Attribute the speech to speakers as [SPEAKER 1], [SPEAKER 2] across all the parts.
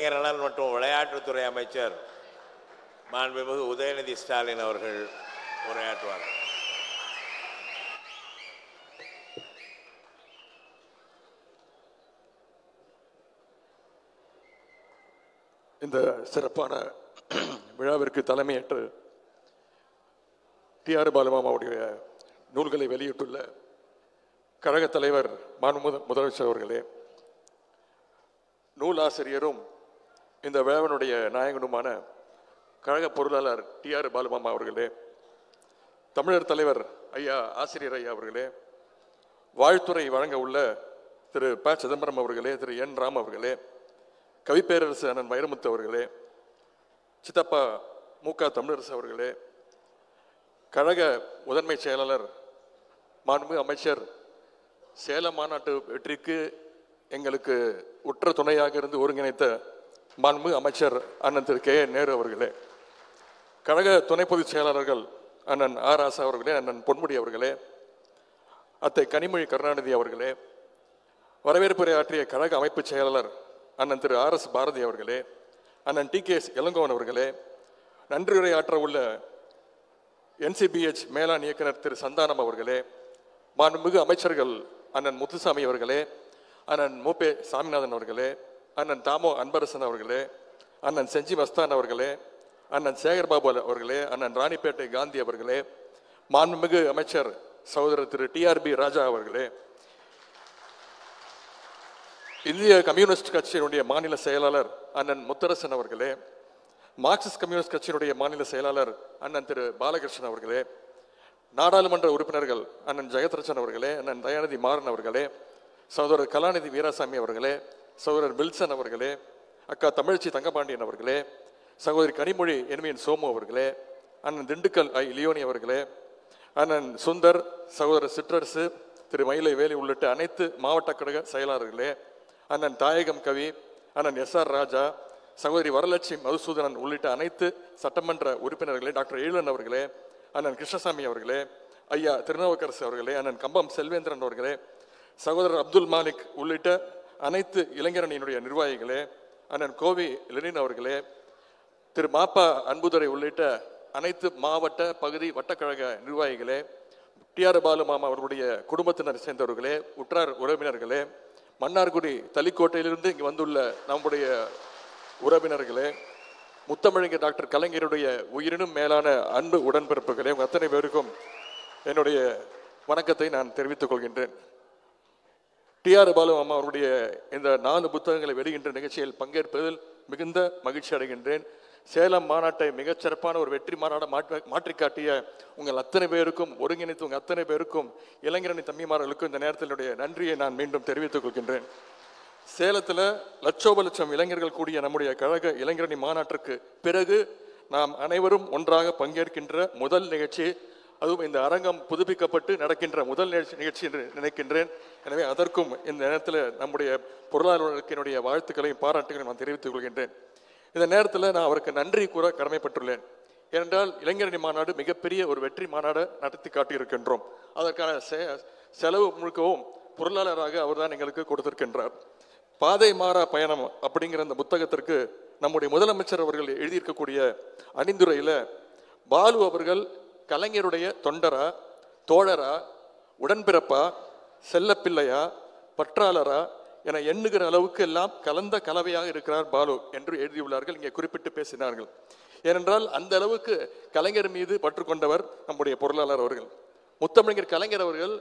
[SPEAKER 1] இளைஞர் நலன் மற்றும் விளையாட்டுத்துறை அமைச்சர் மாண்புமிகு உதயநிதி ஸ்டாலின் அவர்கள் உரையாற்றுவார்.
[SPEAKER 2] இந்த சிறப்பான விழாவிற்கு தலைமையேற்று டி.ஆர். பாலுமாமாவுடைய நூல்களை வெளியிட்டுள்ள கழக தலைவர் மாண்புமிகு முதலமைச்சர் அவர்களே, நூலாசிரியரும் இந்த விழாவினுடைய நாயகனுமான கழக பொருளாளர் டி.ஆர். பாலுமாமா அவர்களே, தமிழர் தலைவர் ஐயா ஆசிரியர் ஐயா அவர்களே, வாழ்த்துறை வழங்க உள்ள திரு ப. சிதம்பரம் அவர்களே, திரு என். ராம் அவர்களே, கவிப்பேரரசு அண்ணன் வைரமுத்து அவர்களே, சித்தப்பா மு.க. தமிழரசு அவர்களே, கழக முதன்மை செயலாளர் மாண்புமிகு அமைச்சர் சேலம் மாநாட்டு வெற்றிக்கு எங்களுக்கு உற்ற துணையாக இருந்து ஒருங்கிணைத்த மாண்புமிகு அமைச்சர் அண்ணன் திரு கே. நேரு அவர்களே, கழக துணை பொதுச் செயலாளர்கள் அண்ணன் ஆர். ராசா அவர்களே, அண்ணன் பொன்முடி அவர்களே, அத்தை கனிமொழி கருணாநிதி அவர்களே, வரவேற்புரை ஆற்றிய கழக அமைப்பு செயலாளர் அண்ணன் திரு ஆர். எஸ். பாரதி அவர்களே, அண்ணன் டி. கே. இளங்கோவன் அவர்களே, நன்றியுரை ஆற்ற உள்ள NCBH மேலாண் இயக்குனர் திரு சந்தானம் அவர்களே, மாண்புமிகு அமைச்சர்கள் அண்ணன் முத்துசாமி அவர்களே, அண்ணன் மு.பே. சாமிநாதன் அவர்களே, அண்ணன் தாமோ அன்பரசன் அவர்களே, அண்ணன் செஞ்சி மஸ்தான் அவர்களே, அண்ணன் சேகர்பாபு அவர்களே, அண்ணன் ராணிப்பேட்டை காந்தி அவர்களே, மாண்புமிகு அமைச்சர் சகோதரர் திரு டி.ஆர்.பி. ராஜா அவர்களே, இந்திய கம்யூனிஸ்ட் கட்சியினுடைய மாநில செயலாளர் அண்ணன் முத்தரசன் அவர்களே, மார்க்சிஸ்ட் கம்யூனிஸ்ட் கட்சியினுடைய மாநில செயலாளர் அண்ணன் திரு பாலகிருஷ்ணன் அவர்களே, நாடாளுமன்ற உறுப்பினர்கள் அண்ணன் ஜெகத்ரட்சன் அவர்களே, அண்ணன் தயாநிதி மாறன் அவர்களே, சகோதரர் கலாநிதி வீராசாமி அவர்களே, சகோதரர் வில்சன் அவர்களே, அக்கா தமிழச்சி தங்கபாண்டியன் அவர்களே, சகோதரி கனிமொழி என்விஎன் சோமு அவர்களே, அண்ணன் திண்டுக்கல் ஐ. லியோனி அவர்களே, அண்ணன் சுந்தர், சகோதரர் சிற்றரசு, திரு மயிலை வேலி உள்ளிட்ட அனைத்து மாவட்ட கழக செயலாளர்களே, அண்ணன் தாயகம் கவி, அண்ணன் எஸ்.ஆர். ராஜா, சகோதரி வரலட்சுமி மதுசூதனன் உள்ளிட்ட அனைத்து சட்டமன்ற உறுப்பினர்களே, டாக்டர் ஈழன் அவர்களே, அண்ணன் கிருஷ்ணசாமி அவர்களே, ஐயா திருநாவுக்கரசு அவர்களே, அண்ணன் கம்பம் செல்வேந்திரன் அவர்களே, சகோதரர் அப்துல் மாலிக் உள்ளிட்ட அனைத்து இளைஞரணியினுடைய நிர்வாகிகளே, அண்ணன் கோவி லெனின் அவர்களே, திரு மாப்பா அன்புதுரை உள்ளிட்ட அனைத்து மாவட்ட பகுதி வட்டக்கழக நிர்வாகிகளே, டி.ஆர். பாலுமாமா அவர்களுடைய குடும்பத்தினர் சேர்ந்தவர்களே, உற்றார் உறவினர்களே, மன்னார்குடி தலிக்கோட்டையிலிருந்து இங்கு வந்துள்ள நம்முடைய உறவினர்களே, முத்தமிழறிஞர் டாக்டர் கலைஞருடைய உயிரினும் மேலான அன்பு உடன்பிறப்புகளே, அத்தனை பேருக்கும் என்னுடைய வணக்கத்தை நான் தெரிவித்துக் கொள்கின்றேன். டி.ஆர். பாலுமாமா அவருடைய இந்த 4 புத்தகங்களை வெளியின்ற நிகழ்ச்சியில் பங்கேற்பதில் மிகுந்த மகிழ்ச்சி அடைகின்றேன். சேலம் மாநாட்டை மிகச்சிறப்பான ஒரு வெற்றி மாநாட மாற்றி காட்டிய உங்கள் அத்தனை பேருக்கும், ஒருங்கிணைத்து உங்கள் அத்தனை பேருக்கும், இளைஞரணி தம்பிமார்களுக்கும் இந்த நேரத்தினுடைய நன்றியை நான் மீண்டும் தெரிவித்துக் கொள்கின்றேன். சேலத்தில் லட்சோப இளைஞர்கள் கூடிய நம்முடைய கழக இளைஞரணி மாநாட்டிற்கு பிறகு நாம் அனைவரும் ஒன்றாக பங்கேற்கின்ற முதல் நிகழ்ச்சி, அதுவும் இந்த அரங்கம் புதுப்பிக்கப்பட்டு நடக்கின்ற முதல் நிகழ்ச்சி என்று நினைக்கின்றேன். எனவே அதற்கும் இந்த நேரத்தில் நம்முடைய பொருளாளர்களுக்கு வாழ்த்துக்களையும் பாராட்டுகளையும் நான் தெரிவித்துக் கொள்கின்றேன். இந்த நேரத்தில் நான் அவருக்கு நன்றி கூற கடமைப்பட்டுள்ளேன். ஏனென்றால் இளைஞரணி மாநாடு மிகப்பெரிய ஒரு வெற்றி மாநாடு நடத்தி காட்டியிருக்கின்றோம். அதற்கான செலவு முழுக்கவும் பொருளாளராக அவர் தான் எங்களுக்கு கொடுத்திருக்கின்றார். பாதை மாறா பயணம் அப்படிங்கிற அந்த புத்தகத்திற்கு நம்முடைய முதலமைச்சர் அவர்கள் எழுதியிருக்கக்கூடிய அணிந்துரையில் பாலு அவர்கள் கலைஞருடைய தொண்டரா, தோழரா, உடன்பிறப்பா, செல்லப்பிள்ளையா, பற்றாளரா என எண்ணுகிற அளவுக்கு எல்லாம் கலந்த கலவையாக இருக்கிறார் பாலு என்று எழுதியுள்ளார்கள். இங்கே குறிப்பிட்டு பேசினார்கள். ஏனென்றால் அந்த அளவுக்கு கலைஞர் மீது பற்று கொண்டவர் நம்முடைய பொருளாளர் அவர்கள். முத்தமிழர் கலைஞர் அவர்கள்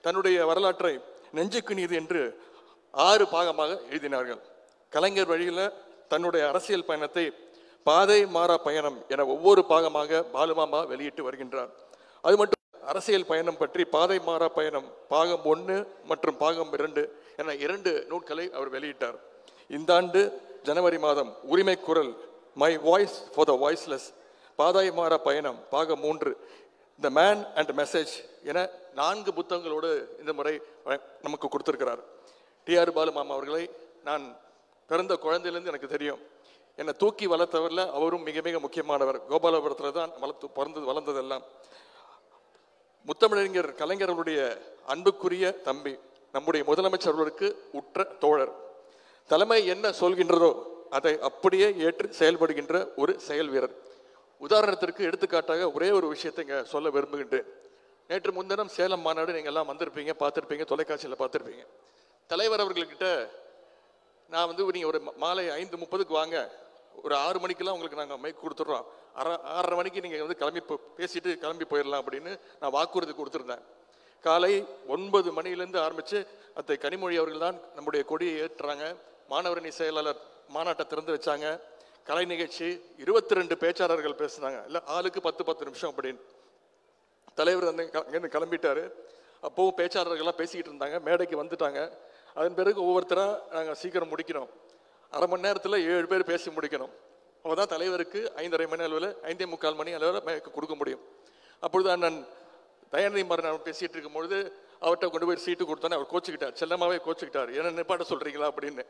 [SPEAKER 2] தன்னுடைய வரலாற்றை நெஞ்சுக்கு நீதி என்று 6 பாகமாக எழுதினார்கள். கலைஞர் வழியில் தன்னுடைய அரசியல் பயணத்தை பாதை மாறா பயணம் என ஒவ்வொரு பாகமாக பாலுமாமா வெளியிட்டு வருகின்றார். அது மட்டும் அரசியல் பயணம் பற்றி பாதை மாறா பயணம் பாகம் 1 மற்றும் பாகம் 2 என 2 நூல்களை அவர் வெளியிட்டார். இந்த ஆண்டு ஜனவரி மாதம் உரிமை குரல், my voice for the voiceless, பாதை மாறா பயணம் பாகம் 3, த மேன் அண்ட் மெசேஜ் என 4 புத்தகங்களோடு இந்த முறை நமக்கு கொடுத்திருக்கிறார். டி.ஆர். பாலுமாமா அவர்களை நான் பிறந்த குழந்தையிலிருந்து எனக்கு தெரியும். என்னை தூக்கி வளர்த்தவரில் அவரும் மிக மிக முக்கியமானவர். கோபாலபுரத்தில் தான் வளர்ந்ததெல்லாம். முத்தமிழறிஞர் கலைஞர்களுடைய அன்புக்குரிய தம்பி, நம்முடைய முதலமைச்சர்களுக்கு உற்ற தோழர். தலைமை என்ன சொல்கின்றதோ அதை அப்படியே ஏற்று செயல்படுகின்ற ஒரு செயல் வீரர். உதாரணத்திற்கு எடுத்துக்காட்டாக ஒரே ஒரு விஷயத்தை இங்கே சொல்ல விரும்புகின்றேன். நேற்று முன்தினம் சேலம் மாநாடு நீங்கள் எல்லாம் வந்திருப்பீங்க, பார்த்துருப்பீங்க, தொலைக்காட்சியில் பார்த்துருப்பீங்க. தலைவர் அவர்கள்கிட்ட நான் நீங்கள் ஒரு மாலை 5:30 வாங்க, ஒரு 6 மணிக்கெல்லாம் உங்களுக்கு நாங்கள் மைக் கொடுத்துட்றோம், 6:30 மணிக்கு நீங்கள் கிளம்பி பேசிட்டு கிளம்பி போயிடலாம் அப்படின்னு நான் வாக்குறுதி கொடுத்துருந்தேன். காலை 9 மணிலேருந்து ஆரம்பித்து அத்தை கனிமொழி அவர்கள் தான் நம்முடைய கொடியை ஏற்றுறாங்க. மாணவரணி செயலாளர் மாநாட்டை திறந்து வச்சாங்க. கலை நிகழ்ச்சி 22 பேச்சாளர்கள் பேசுனாங்க. இல்லை ஆளுக்கு 10 நிமிஷம் அப்படின்னு. தலைவர் அங்கேருந்து கிளம்பிட்டாரு. அப்போவும் பேச்சாளர்கள்லாம் பேசிக்கிட்டு இருந்தாங்க. மேடைக்கு வந்துட்டாங்க. அதன் பிறகு ஒவ்வொருத்தராக நாங்கள் சீக்கிரம் முடிக்கணும். அரை மணி நேரத்தில் 7 பேர் பேசி முடிக்கணும். அப்போ தான் தலைவருக்கு 5:30 மணி அளவில் 5:45 மணி அளவில் மேற்கு கொடுக்க முடியும். அப்பொழுது அண்ணன் தயாநிதி மாறன் பேசிகிட்டு இருக்கும்பொழுது அவர்கிட்ட கொண்டு போய் சீட்டு கொடுத்தோன்னே அவர் கோச்சிக்கிட்டார், செல்லமாகவே கோச்சிக்கிட்டார். என்ன நிப்பாட்ட சொல்கிறீங்களா அப்படின்னு.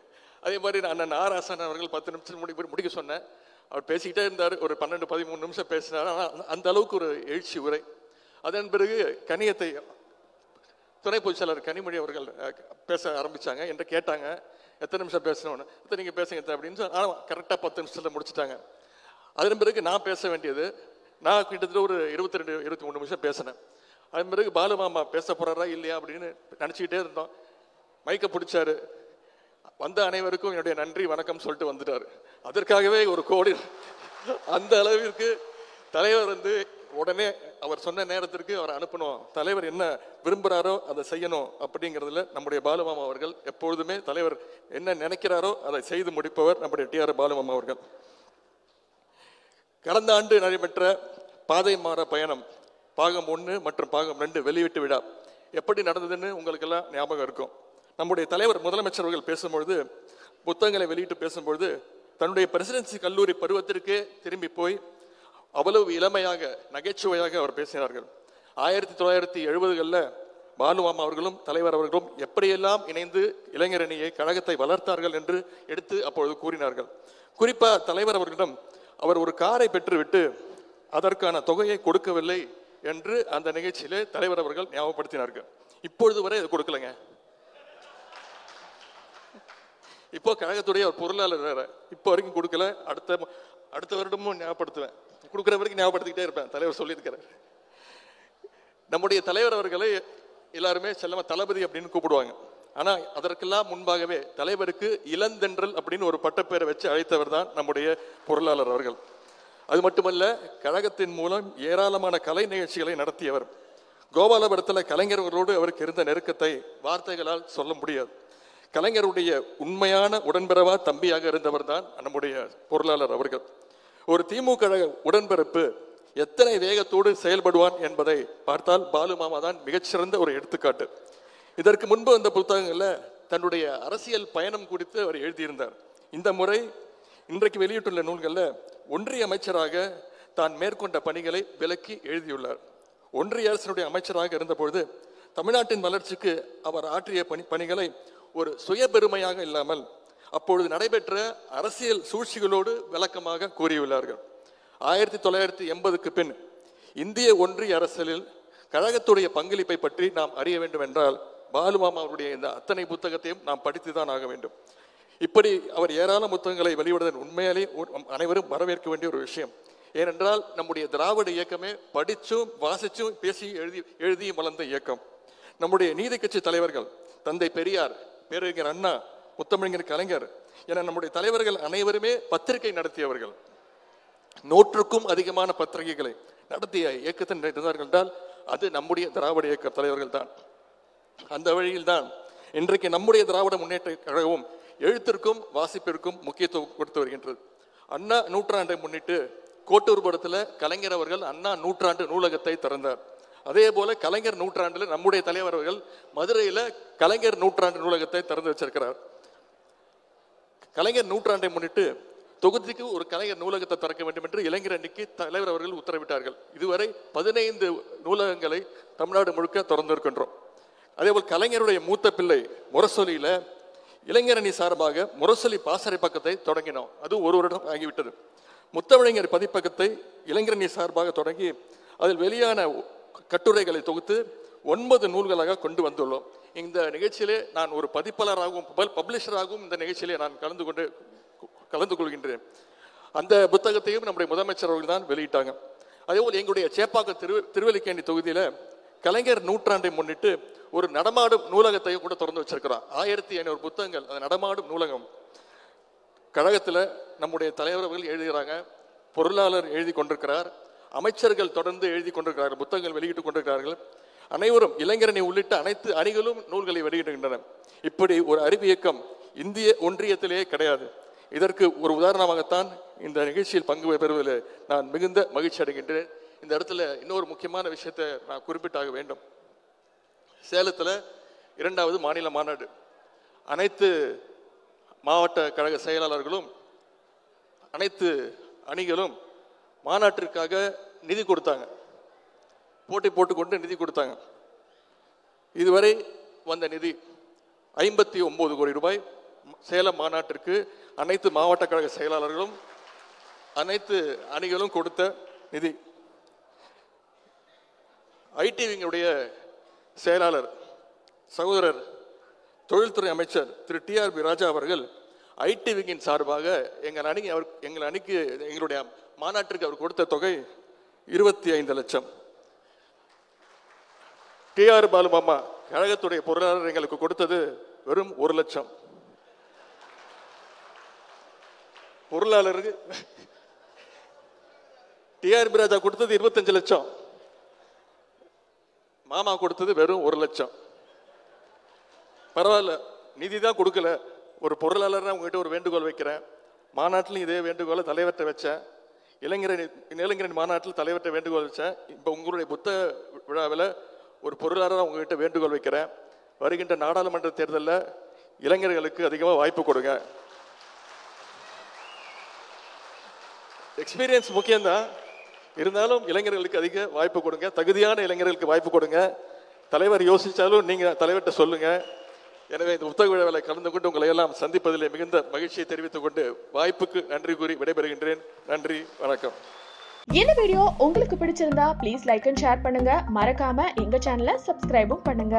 [SPEAKER 2] அதே மாதிரி அண்ணன் ஆராசன் அவர்கள் 10 நிமிஷம் முடிக்க சொன்னேன். அவர் பேசிக்கிட்டே இருந்தார். ஒரு 12-13 நிமிஷம் பேசினார். ஆனால் அந்த அளவுக்கு ஒரு எழுச்சி உரை. அதன் பிறகு கனியத்தை துணை பொதுச்செயலாளர் கனிமொழி அவர்கள் பேச ஆரம்பித்தாங்க. என்கிட்ட கேட்டாங்க எத்தனை நிமிஷம் பேசணும்னு. நீங்கள் பேசுங்க அப்படின்னு சொல்லி ஆனால் கரெக்டாக 10 நிமிஷத்தில் முடிச்சுட்டாங்க. அதன் பிறகு நான் பேச வேண்டியது, நான் கிட்டத்தட்ட ஒரு 22-23 நிமிஷம் பேசினேன். அதன் பிறகு பாலுமாமா பேச போகிறாரா இல்லையா அப்படின்னு நினச்சிக்கிட்டே இருந்தோம். மைக்கை பிடிச்சாரு. வந்த அனைவருக்கும் என்னுடைய நன்றி வணக்கம் சொல்லிட்டு வந்துட்டார். அதற்காகவே ஒரு கோடி. அந்த அளவிற்கு தலைவர் உடனே அவர் சொன்ன நேரத்திற்கு அவர் அனுப்பணும். தலைவர் என்ன விரும்புகிறாரோ அதை செய்யணும் அப்படிங்கிறதுல நம்முடைய பாலுமாமா அவர்கள் எப்பொழுதுமே தலைவர் என்ன நினைக்கிறாரோ அதை செய்து முடிப்பவர் நம்முடைய டிஆர் பாலுமாமா அவர்கள். கடந்த ஆண்டு நடைபெற்ற பாதை மாற பயணம் பாகம் 1 மற்றும் பாகம் 2 வெளியீட்டு விழா எப்படி நடந்ததுன்னு உங்களுக்கெல்லாம் ஞாபகம் இருக்கும். நம்முடைய தலைவர் முதலமைச்சர் அவர்கள் பேசும்பொழுது, புத்தகங்களை வெளியிட்டு பேசும்பொழுது தன்னுடைய பிரசிடென்சி கல்லூரி பருவத்திற்கே திரும்பி போய் அவ்வளவு இளமையாக நகைச்சுவையாக அவர் பேசினார்கள். 1970களில் பாலுமாமா அவர்களும் தலைவர் அவர்களும் எப்படியெல்லாம் இணைந்து இளைஞரணியை கழகத்தை வளர்த்தார்கள் என்று எடுத்து அப்பொழுது கூறினார்கள். குறிப்பாக தலைவர் அவர்களிடம் அவர் ஒரு காரை பெற்றுவிட்டு அதற்கான தொகையை கொடுக்கவில்லை என்று அந்த நிகழ்ச்சியிலே தலைவர் அவர்கள் ஞாபகப்படுத்தினார்கள். இப்பொழுது வரை அது கொடுக்கலங்க. இப்போ கழகத்துடைய ஒரு பொருளாளர் வேற, இப்போ வரைக்கும் கொடுக்கல. அடுத்த வருடமும் ஞாபகப்படுத்துவேன், கொடுக்குற வரைக்கும் ஞாபகப்படுத்திக்கிட்டே இருப்பேன். தலைவர் சொல்லியிருக்கிறார். நம்முடைய தலைவர் அவர்களை எல்லாருமே செல்லமா தளபதி அப்படின்னு கூப்பிடுவாங்க. ஆனா அதற்கெல்லாம் முன்பாகவே தலைவருக்கு இளந்தென்றல் அப்படின்னு ஒரு பட்டப்பேரை வச்சு அழைத்தவர் தான் நம்முடைய பொருளாளர் அவர்கள். அது மட்டுமல்ல, கழகத்தின் மூலம் ஏராளமான கலை நிகழ்ச்சிகளை நடத்தியவர். கோபாலபுரத்தில் கலைஞர்களோடு அவருக்கு இருந்த நெருக்கத்தை வார்த்தைகளால் சொல்ல முடியாது. கலைஞருடைய உண்மையான உடன்பிறவா தம்பியாக இருந்தவர் தான் நம்முடைய பொருளாளர் அவர்கள். ஒரு திமுக உடன்பிறப்பு எத்தனை வேகத்தோடு செயல்படுவான் என்பதை பார்த்தால் பாலுமாமா தான் மிகச்சிறந்த ஒரு எடுத்துக்காட்டு. இதற்கு முன்பு அந்த புத்தகங்களில் தன்னுடைய அரசியல் பயணம் குறித்து அவர் எழுதியிருந்தார். இந்த முறை இன்றைக்கு வெளியிட்டுள்ள நூல்களில் ஒன்றிய அமைச்சராக தான் மேற்கொண்ட பணிகளை விளக்கி எழுதியுள்ளார். ஒன்றிய அரசினுடைய அமைச்சராக இருந்தபொழுது தமிழ்நாட்டின் வளர்ச்சிக்கு அவர் ஆற்றிய பணிகளை ஒரு சுயபெருமையாக இல்லாமல் அப்பொழுது நடைபெற்ற அரசியல் சூழ்ச்சிகளோடு விளக்கமாக கூறியுள்ளார்கள். 1980க்கு பின் இந்திய ஒன்றிய அரசியலில் கழகத்துடைய பங்களிப்பை பற்றி நாம் அறிய வேண்டும் என்றால் பாலுமாமா அவருடைய இந்த அத்தனை புத்தகத்தையும் நாம் படித்துதான் ஆக வேண்டும். இப்படி அவர் ஏராளமான புத்தகங்களை வெளியிடுவதன் உண்மையாலே அனைவரும் வரவேற்க வேண்டிய ஒரு விஷயம். ஏனென்றால் நம்முடைய திராவிட இயக்கமே படிச்சும் வாசிச்சும் பேசி எழுதியும் வளர்ந்த இயக்கம். நம்முடைய நீதி கட்சி தலைவர்கள் தந்தை பெரியார், பேரறிஞர் அண்ணா, முத்தமிழர் கலைஞர் என நம்முடைய தலைவர்கள் அனைவருமே பத்திரிகை நடத்தியவர்கள். 100க்கும் அதிகமான பத்திரிகைகளை நடத்திய இயக்கத்தின் என்றால் அது நம்முடைய திராவிட இயக்க தலைவர்கள் தான். அந்த வழியில் தான் இன்றைக்கு நம்முடைய திராவிட முன்னேற்ற கழகமும் எழுத்திற்கும் வாசிப்பிற்கும் முக்கியத்துவம் கொடுத்து வருகின்றது. அண்ணா நூற்றாண்டை முன்னிட்டு கோட்டூர்புரத்தில் கலைஞர் அவர்கள் அண்ணா நூற்றாண்டு நூலகத்தை திறந்தார். அதே போல கலைஞர் நூற்றாண்டில் நம்முடைய தலைவர் அவர்கள் மதுரையில் கலைஞர் நூற்றாண்டு நூலகத்தை திறந்து வச்சிருக்கிறார். கலைஞர் நூற்றாண்டை முன்னிட்டு தொகுதிக்கு ஒரு கலைஞர் நூலகத்தை திறக்க வேண்டும் என்று இளைஞர் அணிக்கு தலைவர் அவர்கள் உத்தரவிட்டார்கள். இதுவரை 15 நூலகங்களை தமிழ்நாடு முழுக்க திறந்திருக்கின்றோம். அதேபோல் கலைஞருடைய மூத்த பிள்ளை முரசொலியில இளைஞரணி சார்பாக முரசொலி பாசறை பக்கத்தை தொடங்கினோம். அது ஒரு வருடம் ஆகிவிட்டது. முத்தமிழர் பதிப்பகத்தை இளைஞரணி சார்பாக தொடங்கி அதில் வெளியான கட்டுரைகளை தொகுத்து 9 நூல்களாக கொண்டு வந்துள்ளோம். இந்த நிகழ்ச்சியிலே நான் ஒரு பதிப்பாளராகவும் பப்ளிஷராகவும் இந்த நிகழ்ச்சியிலே நான் கலந்து கொண்டு கலந்து கொள்கின்றேன். அந்த புத்தகத்தையும் நம்முடைய முதலமைச்சர் அவர்கள் தான் வெளியிட்டாங்க. அதேபோல் எங்களுடைய சேப்பாக்கம் திருவல்லிக்கேணி தொகுதியில் கலைஞர் நூற்றாண்டை முன்னிட்டு ஒரு நடமாடும் நூலகத்தையும் கூட திறந்து வச்சிருக்கிறோம். 1500 புத்தகங்கள், அது நடமாடும் நூலகம். கழகத்தில் நம்முடைய தலைவர்கள் எழுதுகிறாங்க, பொருளாளர் எழுதி கொண்டிருக்கிறார், அமைச்சர்கள் தொடர்ந்து எழுதி கொண்டிருக்கிறார்கள், புத்தகங்கள் வெளியிட்டுக் கொண்டிருக்கிறார்கள். அனைவரும் இளைஞரணி உள்ளிட்ட அனைத்து அணிகளும் நூல்களை வெளியிடுகின்றன. இப்படி ஒரு அறிவு இயக்கம் இந்திய ஒன்றியத்திலேயே கிடையாது. இதற்கு ஒரு உதாரணமாகத்தான் இந்த நிகழ்ச்சியில் பங்கு பெறுவதில் நான் மிகுந்த மகிழ்ச்சி அடைகின்றேன். இந்த இடத்துல இன்னொரு முக்கியமான விஷயத்தை நான் குறிப்பிட்டாக வேண்டும். சேலத்தில் 2வது மாநில மாநாடு. அனைத்து மாவட்ட கழக செயலாளர்களும் அனைத்து அணிகளும் மாநாட்டிற்காக நிதி கொடுத்தாங்க, போட்டி போட்டுக்கொண்டு நிதி கொடுத்தாங்க. இதுவரை வந்த நிதி 59 கோடி ரூபாய். சேலம் மாநாட்டிற்கு அனைத்து மாவட்ட கழக செயலாளர்களும் அனைத்து அணிகளும் கொடுத்த நிதி. ஐடிவிங்களுடைய செயலாளர் சகோதரர் தொழில்துறை அமைச்சர் திரு டிஆர்பி ராஜா அவர்கள் ஐடிவிங்கின் சார்பாக எங்கள் அணிக்கு எங்களுடைய மாநாட்டிற்கு அவர் கொடுத்த தொகை 25 லட்சம். டிஆர் பாலுமாமா கழகத்துடைய பொருளாளர் எங்களுக்கு கொடுத்தது வெறும் 1 லட்சம். பொருளாளருக்கு டிஆர்பி ராஜா கொடுத்தது 25 லட்சம், மாமா கொடுத்தது வெறும் 1 லட்சம். பரவாயில்ல, நிதி தான் கொடுக்கல. ஒரு பொருளாளர் உங்ககிட்ட ஒரு வேண்டுகோள் வைக்கிறேன். மாநாட்டிலும் இதே வேண்டுகோளை தலைவர்கிட்ட வச்சேன். இளைஞரணி மாநாட்டில் தலைவர்கிட்ட வேண்டுகோள் வச்சேன். இப்போ உங்களுடைய புத்தக விழாவில் ஒரு பொருளாளராக உங்ககிட்ட வேண்டுகோள் வைக்கிறேன். வருகின்ற நாடாளுமன்ற தேர்தலில் இளைஞர்களுக்கு அதிகமாக வாய்ப்பு கொடுங்க. எக்ஸ்பீரியன்ஸ் முக்கியம்தான், இருந்தாலும் இளைஞர்களுக்கு அதிக வாய்ப்பு கொடுங்க, தகுதியான இளைஞர்களுக்கு வாய்ப்பு கொடுங்க. தலைவர் யோசிச்சாலும் நீங்க தலைவர்கிட்ட சொல்லுங்க. எனவே இந்த புத்தக விழாவில் கலந்து கொண்டு உங்களை எல்லாம் சந்திப்பதில் மிகுந்த மகிழ்ச்சியை தெரிவித்துக் கொண்டு வாய்ப்புக்கு நன்றி கூறி விடைபெறுகின்றேன். நன்றி, வணக்கம்.
[SPEAKER 3] இந்த வீடியோ உங்களுக்கு பிடிச்சிருந்தா ப்ளீஸ் லைக் அண்ட் ஷேர் பண்ணுங்க. மறக்காம எங்க சேனலை சப்ஸ்கிரைபும் பண்ணுங்க.